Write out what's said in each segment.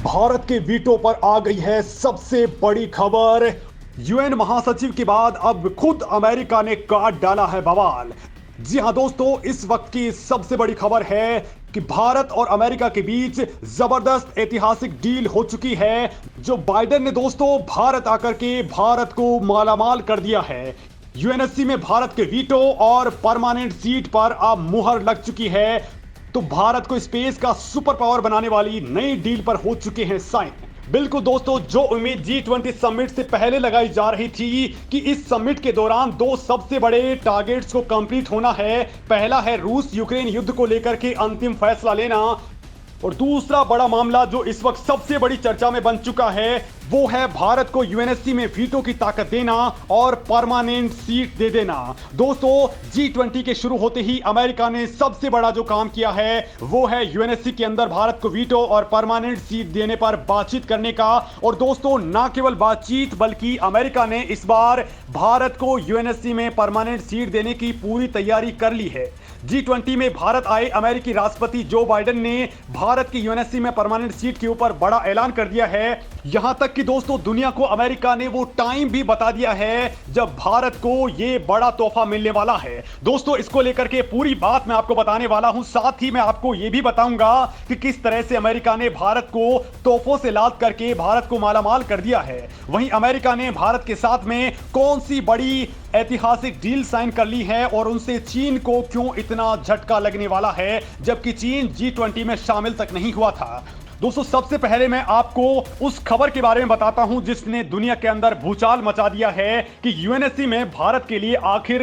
भारत के वीटो पर आ गई है सबसे बड़ी खबर। यूएन महासचिव के बाद अब खुद अमेरिका ने काट डाला है बवाल। जी हां दोस्तों, इस वक्त की सबसे बड़ी खबर है कि भारत और अमेरिका के बीच जबरदस्त ऐतिहासिक डील हो चुकी है। जो बाइडेन ने दोस्तों भारत आकर के भारत को मालामाल कर दिया है। यूएनएससी में भारत के वीटो और परमानेंट सीट पर अब मुहर लग चुकी है। तो भारत को स्पेस का सुपर पावर बनाने वाली नई डील पर हो चुके हैं साइन। बिल्कुल दोस्तों, जो उम्मीद G20 समिट से पहले लगाई जा रही थी कि इस समिट के दौरान दो सबसे बड़े टारगेट्स को कंप्लीट होना है। पहला है रूस यूक्रेन युद्ध को लेकर के अंतिम फैसला लेना, और दूसरा बड़ा मामला जो इस वक्त सबसे बड़ी चर्चा में बन चुका है वो है भारत को यूएनएससी में वीटो की ताकत देना और परमानेंट सीट दे देना। दोस्तों, G20 के शुरू होते ही अमेरिका ने सबसे बड़ा जो काम किया है वो है यूएनएससी के अंदर भारत को वीटो और परमानेंट सीट देने पर बातचीत करने का। और दोस्तों, ना केवल बातचीत बल्कि अमेरिका ने इस बार भारत को यूएनएससी में परमानेंट सीट देने की पूरी तैयारी कर ली है। G20 में भारत आए अमेरिकी राष्ट्रपति जो बाइडेन ने भारत की यूएनएससी में परमानेंट सीट के ऊपर बड़ा ऐलान कर दिया है। यहां तक कि दोस्तों, दुनिया को अमेरिका ने वो टाइम भी बता दिया है जब भारत को ये बड़ा तोहफा मिलने वाला है। दोस्तों, इसको लेकर के पूरी बात मैं आपको बताने वाला हूं। साथ ही मैं आपको ये भी बताऊंगा कि किस तरह से अमेरिका ने भारत को तोहफों से लाद करके भारत को मालामाल कर दिया है। वहीं अमेरिका ने भारत के साथ में कौन सी बड़ी ऐतिहासिक डील साइन कर ली है और उनसे चीन को क्यों इतना झटका लगने वाला है, जबकि चीन G20 में शामिल तक नहीं हुआ था। दोस्तों, सबसे पहले मैं आपको उस खबर के बारे में बताता हूं जिसने दुनिया के अंदर भूचाल मचा दिया है कि यूएनएससी में भारत के लिए आखिर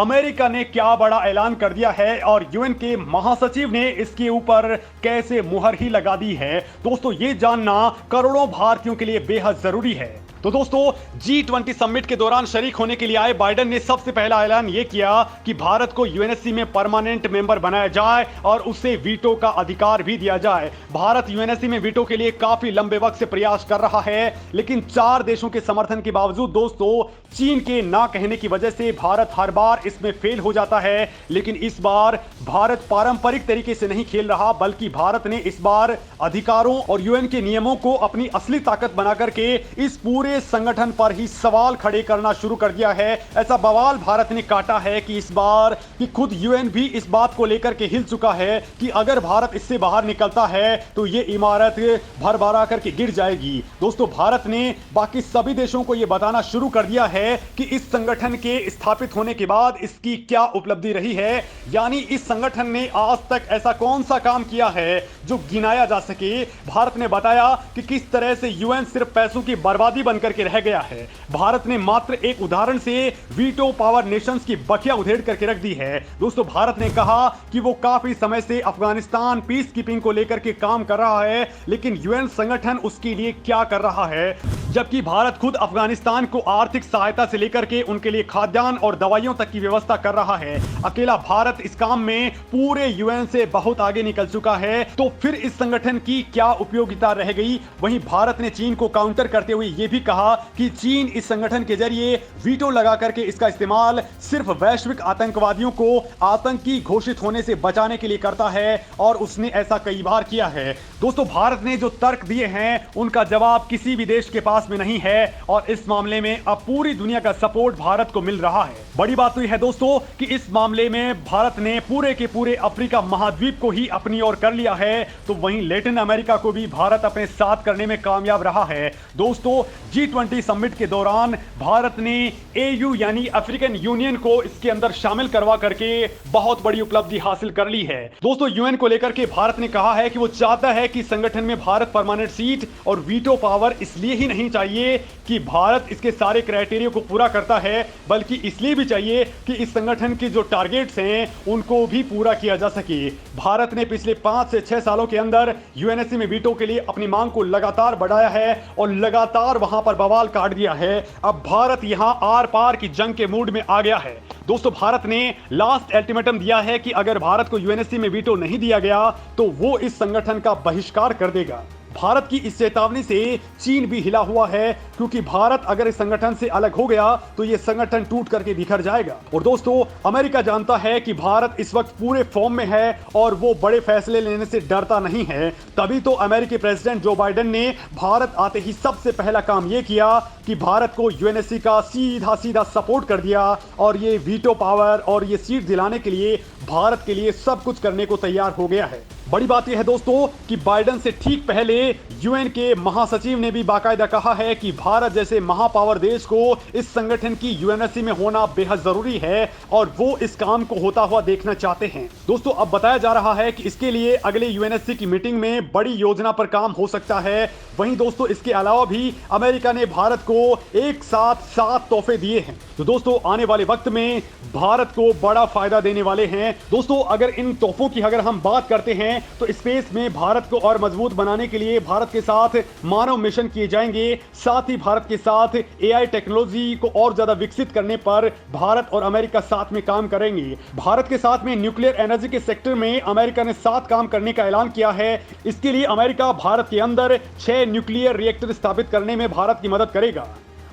अमेरिका ने क्या बड़ा ऐलान कर दिया है और यूएन के महासचिव ने इसके ऊपर कैसे मुहर ही लगा दी है। दोस्तों, ये जानना करोड़ों भारतीयों के लिए बेहद जरूरी है। तो दोस्तों, G20 समिट के दौरान शरीक होने के लिए आए बाइडेन ने सबसे पहला ऐलान यह किया कि भारत को यूएनएससी में परमानेंट मेंबर बनाया जाए और उसे वीटो का अधिकार भी दिया जाए। भारत यूएनएससी में वीटो के लिए काफी लंबे वक्त से प्रयास कर रहा है, लेकिन 4 देशों के समर्थन के बावजूद दोस्तों चीन के ना कहने की वजह से भारत हर बार इसमें फेल हो जाता है। लेकिन इस बार भारत पारंपरिक तरीके से नहीं खेल रहा, बल्कि भारत ने इस बार अधिकारों और यूएन के नियमों को अपनी असली ताकत बना करके इस पूरे संगठन पर ही सवाल खड़े करना शुरू कर दिया है। ऐसा बवाल भारत ने काटा है कि इस बार कि खुद यूएन भी इस बात को लेकर के हिल चुका है कि अगर भारत इससे बाहर निकलता है तो ये इमारत भरभरा करके गिर जाएगी। दोस्तों, भारत ने बाकी सभी देशों को यह बताना शुरू कर दिया है कि इस संगठन के स्थापित होने के बाद इसकी क्या उपलब्धि रही है। यानी इस संगठन ने आज तक ऐसा कौन सा काम किया है जो गिनाया जा सके। भारत ने बताया कि किस तरह से यूएन सिर्फ पैसों की बर्बादी बनकर के रह गया है। भारत ने मात्र एक उदाहरण से वीटो पावर नेशंस की बखिया उधेड़ करके रख दी है। दोस्तों, भारत ने कहा कि वो काफी समय से अफगानिस्तान पीस कीपिंग को लेकर के काम कर रहा है, लेकिन यूएन संगठन उसके लिए क्या कर रहा है, जबकि भारत खुद अफगानिस्तान को आर्थिक सहायता से लेकर के उनके लिए खाद्यान्न और दवाइयों तक की व्यवस्था कर रहा है। अकेला भारत इस काम में पूरे यूएन से बहुत आगे निकल चुका है। तो फिर इस संगठन की क्या उपयोगिता रह गई। वहीं भारत ने चीन को काउंटर करते हुए यह भी कहा कि चीन इस संगठन के जरिए वीटो लगा करके इसका इस्तेमाल सिर्फ वैश्विक आतंकवादियों को आतंकी घोषित होने से बचाने के लिए करता है, और उसने ऐसा कई बार किया है। दोस्तों, भारत ने जो तर्क दिए हैं उनका जवाब किसी भी देश के पास में नहीं है, और इस मामले में अब पूरी दुनिया का सपोर्ट भारत को मिल रहा है। बड़ी बात तो यह है दोस्तों कि इस मामले में भारत ने पूरे के पूरे अफ्रीका महाद्वीप को ही अपनी ओर कर लिया है, तो वहीं लैटिन अमेरिका को भी भारत अपने साथ करने में कामयाब रहा है। दोस्तों, G20 समिट के दौरान भारत ने AU यानी अफ्रीकन यूनियन को इसके अंदर शामिल करवा करके बहुत बड़ी उपलब्धि हासिल कर ली है। दोस्तों, यूएन को लेकर के भारत ने कहा है कि वो चाहता है कि संगठन में भारत परमानेंट सीट और वीटो पावर इसलिए ही नहीं चाहिए कि भारत इसके सारे क्राइटेरिया को पूरा करता है, बल्कि इसलिए भी चाहिए कि इस संगठन के जो टारगेट्स हैं उनको भी पूरा किया जा सके। भारत ने पिछले 5 से 6 सालों के अंदर यूएनएससी में वीटो के लिए अपनी मांग को लगातार बढ़ाया है और लगातार वहां पर बवाल काट दिया है। अब भारत यहां आर पार की जंग के मूड में आ गया है। दोस्तों, भारत ने लास्ट अल्टीमेटम दिया है कि अगर भारत को यूएनएससी में वीटो नहीं दिया गया तो वो इस संगठन का बहिष्कार कर देगा। भारत की इस चेतावनी से चीन भी हिला हुआ है, क्योंकि भारत अगर इस संगठन से अलग हो गया तो यह संगठन टूट करके बिखर जाएगा। और दोस्तों, अमेरिका जानता है कि भारत इस वक्त पूरे फॉर्म में है और वो बड़े फैसले लेने से डरता नहीं है। तभी तो अमेरिकी प्रेसिडेंट जो बाइडेन ने भारत आते ही सबसे पहला काम यह किया कि भारत को यूएनएससी का सीधा सीधा सपोर्ट कर दिया और ये वीटो पावर और ये सीट दिलाने के लिए भारत के लिए सब कुछ करने को तैयार हो गया है। बड़ी बात यह है दोस्तों कि बाइडेन से ठीक पहले यूएन के महासचिव ने भी बाकायदा कहा है कि भारत जैसे महापावर देश को इस संगठन की यूएनएससी में होना बेहद जरूरी है और वो इस काम को होता हुआ देखना चाहते हैं। दोस्तों, अब बताया जा रहा है कि इसके लिए अगले यूएनएससी की मीटिंग में बड़ी योजना पर काम हो सकता है। वहीं दोस्तों, इसके अलावा भी अमेरिका ने भारत को एक साथ 7 तोहफे दिए हैं तो दोस्तों आने वाले वक्त में भारत को बड़ा फायदा देने वाले हैं। दोस्तों, अगर इन तोहफों की अगर हम बात करते हैं तो स्पेस में भारत को और मजबूत बनाने के लिए भारत के साथ मानव मिशन किए जाएंगे। साथ ही भारत के साथ एआई टेक्नोलॉजी को और ज्यादा विकसित करने पर भारत और अमेरिका साथ में काम करेंगे। भारत के साथ में न्यूक्लियर एनर्जी के सेक्टर में अमेरिका ने साथ काम करने का ऐलान किया है। इसके लिए अमेरिका भारत के अंदर 6 न्यूक्लियर रिएक्टर स्थापित करने में भारत की मदद करेगा।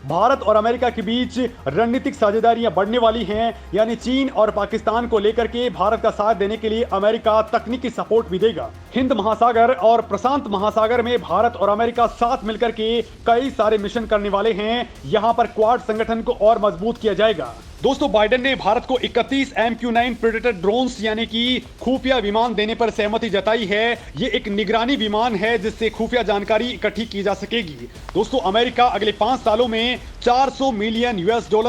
भारत और अमेरिका के बीच रणनीतिक साझेदारियां बढ़ने वाली हैं, यानी चीन और पाकिस्तान को लेकर के भारत का साथ देने के लिए अमेरिका तकनीकी सपोर्ट भी देगा। हिंद महासागर और प्रशांत महासागर में भारत और अमेरिका साथ मिलकर के कई सारे मिशन करने वाले हैं। यहां पर क्वाड संगठन को और मजबूत किया जाएगा। दोस्तों, बाइडेन ने भारत को 31 MQ-9 प्रेडेटर ड्रोन्स यानी कि खुफिया विमान देने पर सहमति जताई है। ये एक निगरानी विमान है जिससे खुफिया जानकारी इकट्ठी की जा सकेगी। दोस्तों, अमेरिका अगले 5 सालों में $400 मिलियन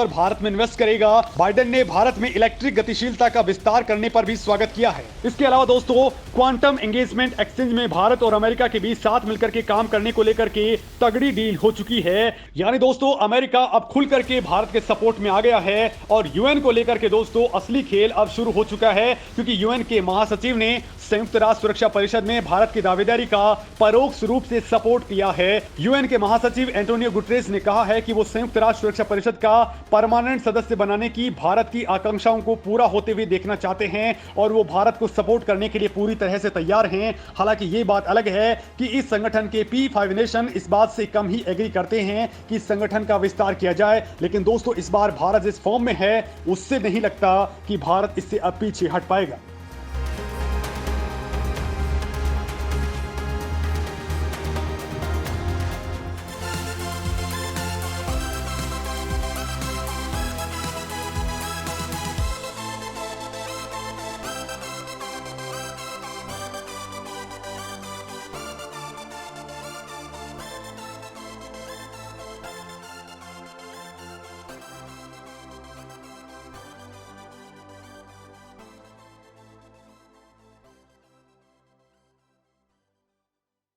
भारत में इन्वेस्ट करेगा। बाइडेन ने भारत में इलेक्ट्रिक गतिशीलता का विस्तार करने पर भी स्वागत किया है। इसके अलावा दोस्तों, क्वांटम एंगेजमेंट एक्सचेंज में भारत और अमेरिका के बीच साथ मिलकर के काम करने को लेकर के तगड़ी डील हो चुकी है। यानी दोस्तों, अमेरिका अब खुल करके भारत के सपोर्ट में आ गया है और यूएन को लेकर के दोस्तों असली खेल अब शुरू हो चुका है, क्योंकि यूएन के महासचिव ने संयुक्त राष्ट्र सुरक्षा परिषद में भारत की दावेदारी का परोक्ष रूप से सपोर्ट किया है। यूएन के महासचिव एंटोनियो गुटेरेस ने कहा है कि वो संयुक्त राष्ट्र सुरक्षा परिषद का परमानेंट सदस्य बनाने की भारत की आकांक्षाओं को पूरा होते हुए देखना चाहते हैं और वो भारत को सपोर्ट करने के लिए पूरी तरह से तैयार हैं। हालांकि ये बात अलग है कि इस संगठन के P5 नेशन इस बात से कम ही एग्री करते हैं कि इस संगठन का विस्तार किया जाए। लेकिन दोस्तों, इस बार भारत जिस फॉर्म में है उससे नहीं लगता कि भारत इससे अब पीछे हट पाएगा।